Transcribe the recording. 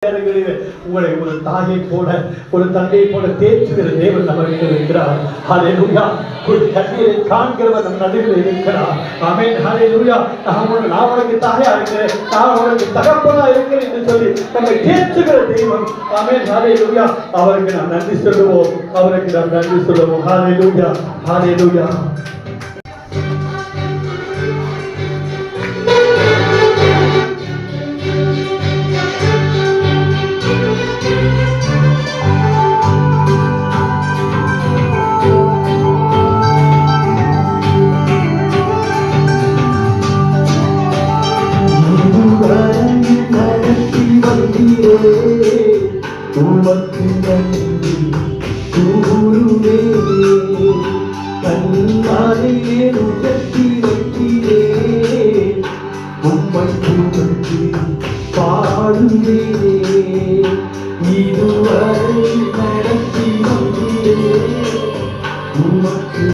உங்களை ஒரு தாயை போல ஒரு தந்தையை போல தேற்றுகிற தேவன் நமக்கு இருக்கிறார். ஹல்லேலூயா. ஒரு கண்ணீரை காண்கிறவர் நம் நடுவில் இருக்கிறார். ஆமென். ஹல்லேலூயா. நான் உனக்கு தாயா இருக்கிறேன், நான் உனக்கு தகப்பனா இருக்கிறேன் என்று சொல்லி நம்மை தேற்றுகிற தெய்வம். ஆமென். ஹல்லேலூயா. அவருக்கு நாம் நன்றி சொல்லுவோம், அவருக்கு நாம் நன்றி சொல்லுவோம். ஹல்லேலூயா. ஹல்லேலூயா. உமக்கு நன்றி கூறுவே, கண்ணாலே உயர்த்தி வைக்கிறே, உம்மை புகழ்ந்து பாடுவே, இதுவரை நடத்தி வந்தீரே உமக்கு